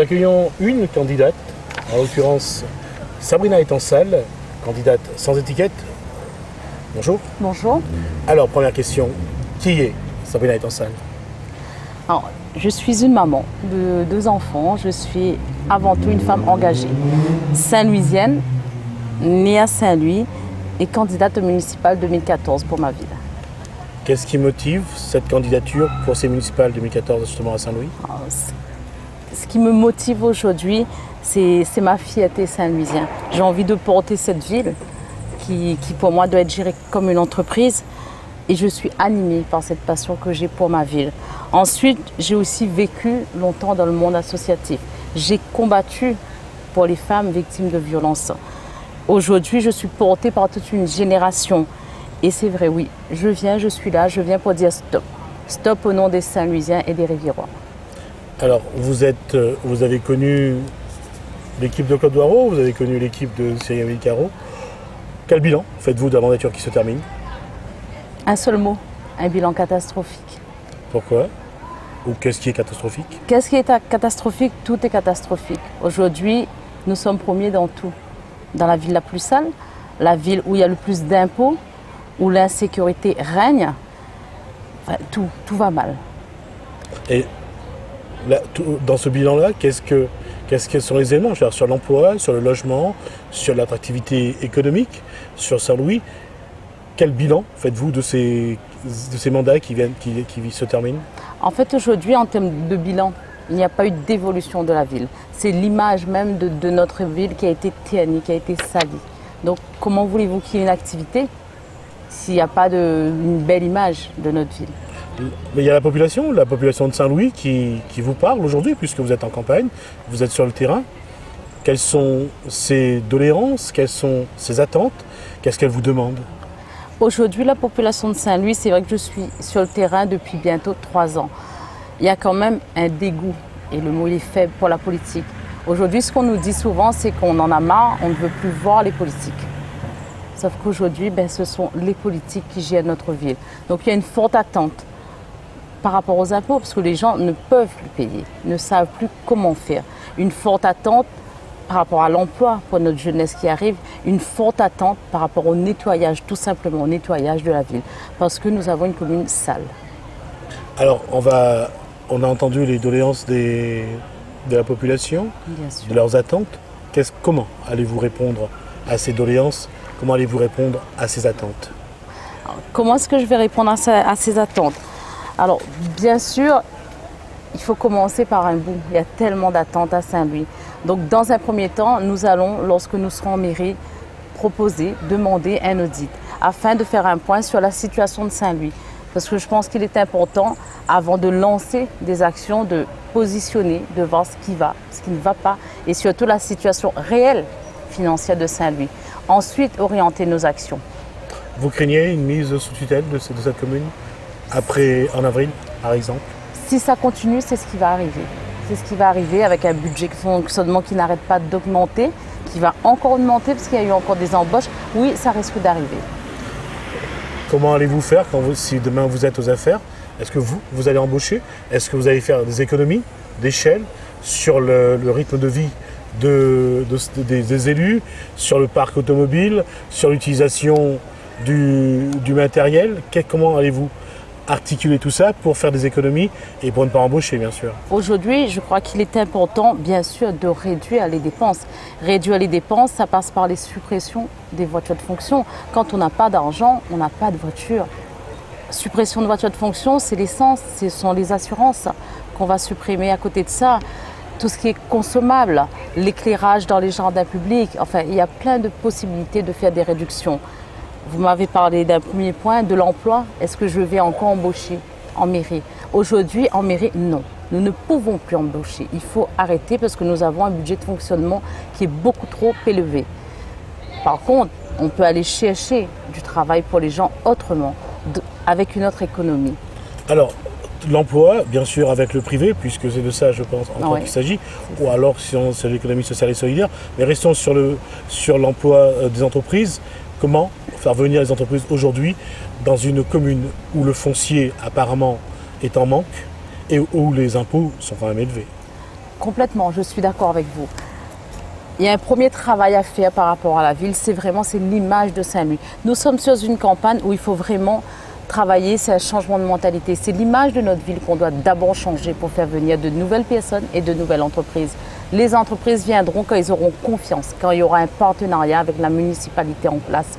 Nous accueillons une candidate, en l'occurrence Sabrina Etansal, candidate sans étiquette. Bonjour. Bonjour. Alors, première question, qui est Sabrina Etansal? Alors, je suis une maman de 2 enfants. Je suis avant tout une femme engagée, saint-louisienne, née à Saint-Louis et candidate au municipal 2014 pour ma ville. Qu'est-ce qui motive cette candidature pour ces municipales 2014 justement à Saint-Louis? Alors, ce qui me motive aujourd'hui, c'est ma fierté saint-louisienne. J'ai envie de porter cette ville qui pour moi doit être gérée comme une entreprise et je suis animée par cette passion que j'ai pour ma ville. Ensuite, j'ai aussi vécu longtemps dans le monde associatif. J'ai combattu pour les femmes victimes de violences. Aujourd'hui, je suis portée par toute une génération. Et c'est vrai, oui, je suis là, je viens pour dire stop. Stop au nom des Saint-Louisiens et des Riviérois. Alors, vous avez connu l'équipe de Claude Doireau, vous avez connu l'équipe de Cyril Caro. Quel bilan faites-vous de la mandature qui se termine? Un seul mot, un bilan catastrophique. Pourquoi? Ou qu'est-ce qui est catastrophique? Qu'est-ce qui est catastrophique? Tout est catastrophique. Aujourd'hui, nous sommes premiers dans tout. Dans la ville la plus sale, la ville où il y a le plus d'impôts, où l'insécurité règne, enfin, tout va mal. Et là, dans ce bilan-là, qu'est-ce que sont les éléments sur l'emploi, sur le logement, sur l'attractivité économique, sur Saint-Louis? Quel bilan faites-vous de ces mandats qui se terminent? En fait, aujourd'hui, en termes de bilan, il n'y a pas eu d'évolution de la ville. C'est l'image même de notre ville qui a été ternie, qui a été salie. Donc, comment voulez-vous qu'il y ait une activité s'il n'y a pas une belle image de notre ville? Mais il y a la population de Saint-Louis qui vous parle aujourd'hui, puisque vous êtes en campagne, vous êtes sur le terrain. Quelles sont ses doléances? Quelles sont ses attentes? Qu'est-ce qu'elle vous demande? Aujourd'hui, la population de Saint-Louis, c'est vrai que je suis sur le terrain depuis bientôt 3 ans. Il y a quand même un dégoût, et le mot est faible, pour la politique. Aujourd'hui, ce qu'on nous dit souvent, c'est qu'on en a marre, on ne veut plus voir les politiques. Sauf qu'aujourd'hui, ce sont les politiques qui gèrent notre ville. Donc il y a une forte attente par rapport aux impôts, parce que les gens ne peuvent plus payer, ne savent plus comment faire. Une forte attente par rapport à l'emploi pour notre jeunesse qui arrive, une forte attente par rapport au nettoyage, tout simplement au nettoyage de la ville, parce que nous avons une commune sale. Alors, on a entendu les doléances de la population, de leurs attentes. Comment allez-vous répondre à ces doléances? Comment allez-vous répondre à ces attentes? Alors, comment est-ce que je vais répondre à ces attentes? Alors, bien sûr, il faut commencer par un bout. Il y a tellement d'attentes à Saint-Louis. Donc, dans un premier temps, nous allons, lorsque nous serons en mairie, demander un audit afin de faire un point sur la situation de Saint-Louis. Parce que je pense qu'il est important, avant de lancer des actions, de positionner, de voir ce qui va, ce qui ne va pas, et surtout la situation réelle financière de Saint-Louis. Ensuite, orienter nos actions. Vous craignez une mise sous tutelle de cette commune en avril, par exemple? Si ça continue, c'est ce qui va arriver. C'est ce qui va arriver avec un budget de fonctionnement qui n'arrête pas d'augmenter, qui va encore augmenter parce qu'il y a eu encore des embauches. Oui, ça risque d'arriver. Comment allez-vous faire si demain vous êtes aux affaires? Est-ce que vous allez embaucher? Est-ce que vous allez faire des économies d'échelle sur le rythme de vie des élus, sur le parc automobile, sur l'utilisation du matériel? Comment allez-vous articuler tout ça pour faire des économies et pour ne pas embaucher, bien sûr? Aujourd'hui, je crois qu'il est important, bien sûr, de réduire les dépenses. Réduire les dépenses, ça passe par les suppressions des voitures de fonction. Quand on n'a pas d'argent, on n'a pas de voiture. Suppression de voitures de fonction, c'est l'essence, ce sont les assurances qu'on va supprimer. À côté de ça, tout ce qui est consommable, l'éclairage dans les jardins publics, enfin, il y a plein de possibilités de faire des réductions. Vous m'avez parlé d'un premier point, de l'emploi. Est-ce que je vais encore embaucher en mairie? Aujourd'hui, en mairie, non. Nous ne pouvons plus embaucher. Il faut arrêter parce que nous avons un budget de fonctionnement qui est beaucoup trop élevé. Par contre, on peut aller chercher du travail pour les gens autrement, avec une autre économie. Alors, l'emploi, bien sûr, avec le privé, puisque c'est de ça, je pense, qu'il s'agit, ou alors si c'est l'économie sociale et solidaire. Mais restons sur l'emploi des entreprises. Comment faire venir les entreprises aujourd'hui dans une commune où le foncier apparemment est en manque et où les impôts sont quand même élevés? Complètement, je suis d'accord avec vous. Il y a un premier travail à faire par rapport à la ville, c'est l'image de Saint-Louis. Nous sommes sur une campagne où il faut vraiment travailler, c'est un changement de mentalité. C'est l'image de notre ville qu'on doit d'abord changer pour faire venir de nouvelles personnes et de nouvelles entreprises. Les entreprises viendront quand ils auront confiance, quand il y aura un partenariat avec la municipalité en place.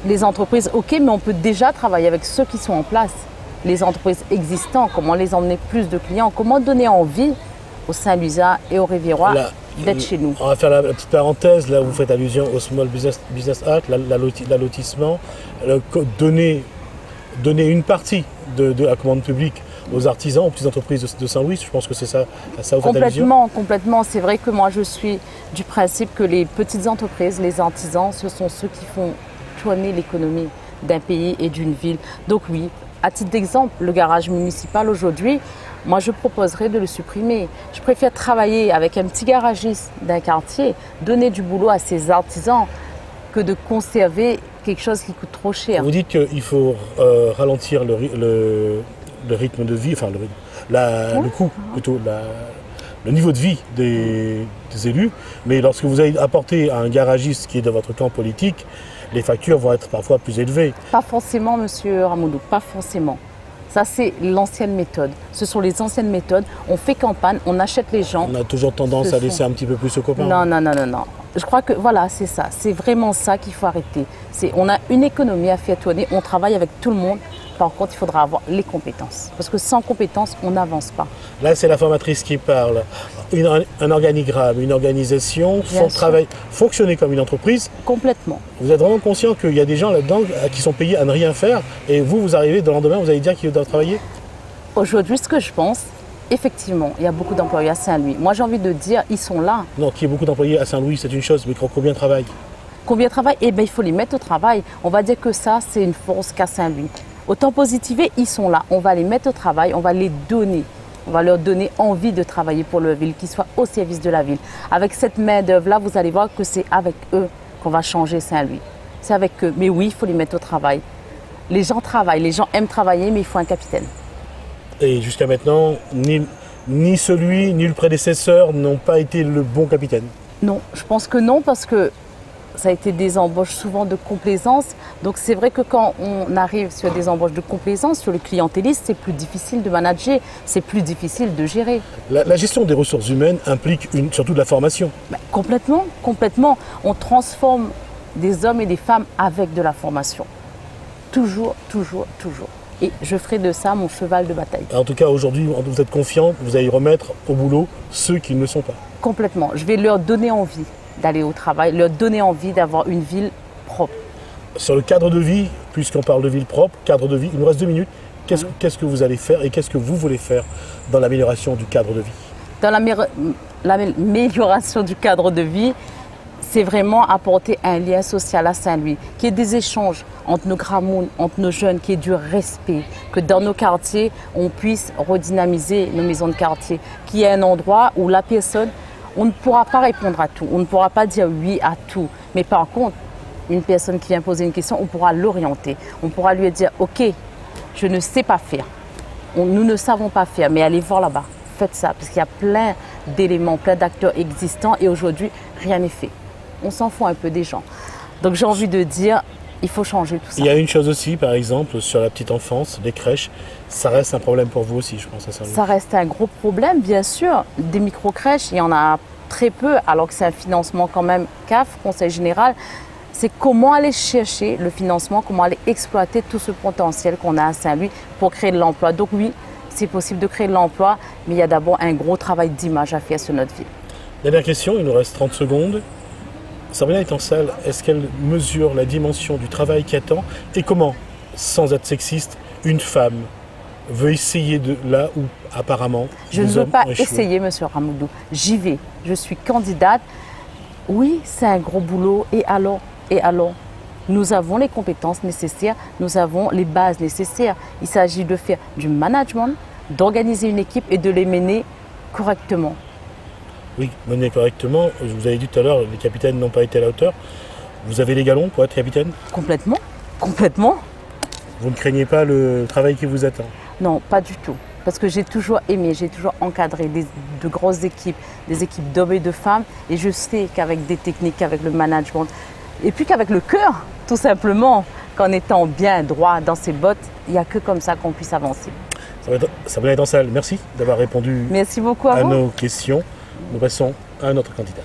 Les entreprises, ok, mais on peut déjà travailler avec ceux qui sont en place. Les entreprises existantes, comment les emmener plus de clients, comment donner envie aux Saint-Louisiens et aux Riviérois d'être chez nous. On va faire la petite parenthèse, là vous faites allusion au Small Business Act, l'allotissement, donner une partie de la commande publique aux artisans, aux petites entreprises de Saint-Louis, je pense que c'est ça vous faites allusion. Complètement. C'est vrai que moi je suis du principe que les petites entreprises, les artisans, ce sont ceux qui font tourner l'économie d'un pays et d'une ville. Donc oui, à titre d'exemple, le garage municipal aujourd'hui, moi je proposerais de le supprimer. Je préfère travailler avec un petit garagiste d'un quartier, donner du boulot à ces artisans que de conserver quelque chose qui coûte trop cher. Vous dites qu'il faut ralentir le rythme de vie, enfin le coût plutôt, le niveau de vie des élus, mais lorsque vous allez apporter à un garagiste qui est dans votre camp politique, les factures vont être parfois plus élevées. Pas forcément, monsieur Ramoudou, pas forcément. Ça, c'est l'ancienne méthode. Ce sont les anciennes méthodes. On fait campagne, on achète les gens. On a toujours tendance à laisser un petit peu plus aux copains. Non. Je crois que voilà, c'est ça. C'est vraiment ça qu'il faut arrêter. On a une économie à faire tourner. On travaille avec tout le monde. Par contre, il faudra avoir les compétences. Parce que sans compétences, on n'avance pas. Là, c'est la formatrice qui parle. Un organigramme, une organisation, fonctionner comme une entreprise. Complètement. Vous êtes vraiment conscient qu'il y a des gens là-dedans qui sont payés à ne rien faire et vous arrivez le lendemain, vous allez dire qu'ils doivent travailler? Aujourd'hui, ce que je pense, effectivement, il y a beaucoup d'employés à Saint-Louis. Moi, j'ai envie de dire, ils sont là. Non, qu'il y ait beaucoup d'employés à Saint-Louis, c'est une chose, mais combien travaillent? Combien travaillent? Eh bien, il faut les mettre au travail. On va dire que ça, c'est une force qu'a Saint-Louis. Autant positiver, ils sont là. On va les mettre au travail, on va les donner. On va leur donner envie de travailler pour leur ville, qu'ils soient au service de la ville. Avec cette main-d'œuvre-là, vous allez voir que c'est avec eux qu'on va changer Saint-Louis. C'est avec eux. Mais oui, il faut les mettre au travail. Les gens travaillent, les gens aiment travailler, mais il faut un capitaine. Et jusqu'à maintenant, ni celui, ni le prédécesseur n'ont pas été le bon capitaine? Non, je pense que non, parce que ça a été des embauches souvent de complaisance. Donc c'est vrai que quand on arrive sur des embauches de complaisance, sur le clientélisme, c'est plus difficile de manager, c'est plus difficile de gérer. La gestion des ressources humaines implique surtout de la formation. Complètement. On transforme des hommes et des femmes avec de la formation. Toujours. Et je ferai de ça mon cheval de bataille. En tout cas, aujourd'hui, vous êtes confiant, vous allez remettre au boulot ceux qui ne le sont pas. Complètement. Je vais leur donner envie d'aller au travail, leur donner envie d'avoir une ville propre. Sur le cadre de vie, puisqu'on parle de ville propre, cadre de vie, il nous reste 2 minutes. Qu'est-ce que vous allez faire et qu'est-ce que vous voulez faire dans l'amélioration du cadre de vie? Dans l'amélioration du cadre de vie, c'est vraiment apporter un lien social à Saint-Louis, qu'il y ait des échanges entre nos gramounes, entre nos jeunes, qu'il y ait du respect, que dans nos quartiers, on puisse redynamiser nos maisons de quartier, qu'il y ait un endroit où la personne, on ne pourra pas répondre à tout, on ne pourra pas dire oui à tout, mais par contre, une personne qui vient poser une question, on pourra l'orienter, on pourra lui dire « Ok, je ne sais pas faire, nous ne savons pas faire, mais allez voir là-bas, faites ça », parce qu'il y a plein d'éléments, plein d'acteurs existants et aujourd'hui, rien n'est fait. On s'en fout un peu des gens. Donc j'ai envie de dire, il faut changer tout ça. Il y a une chose aussi, par exemple, sur la petite enfance, les crèches, ça reste un problème pour vous aussi, je pense. Ça reste un gros problème, bien sûr. Des micro-crèches, il y en a très peu, alors que c'est un financement quand même CAF, Conseil général. C'est comment aller chercher le financement, comment aller exploiter tout ce potentiel qu'on a à Saint-Louis pour créer de l'emploi. Donc oui, c'est possible de créer de l'emploi, mais il y a d'abord un gros travail d'image à faire sur notre ville. Dernière question, il nous reste 30 secondes. Sabrina est en salle, est-ce qu'elle mesure la dimension du travail qui attend et comment, sans être sexiste, une femme veut essayer de là où apparemment je ne veux pas essayer, monsieur Ramoudou. J'y vais. Je suis candidate. Oui, c'est un gros boulot. Et alors? Nous avons les compétences nécessaires, nous avons les bases nécessaires. Il s'agit de faire du management, d'organiser une équipe et de les mener correctement. Oui, mener correctement. Je vous avais dit tout à l'heure, les capitaines n'ont pas été à la hauteur. Vous avez les galons pour être capitaine? Complètement. Vous ne craignez pas le travail qui vous attend? Non, pas du tout. Parce que j'ai toujours aimé, j'ai toujours encadré de grosses équipes, des équipes d'hommes et de femmes. Et je sais qu'avec des techniques, avec le management, et puis qu'avec le cœur, tout simplement, qu'en étant bien droit dans ses bottes, il n'y a que comme ça qu'on puisse avancer. Sabrina Etansal, merci d'avoir répondu Merci beaucoup à vous. nos questions. Nous passons à notre candidat.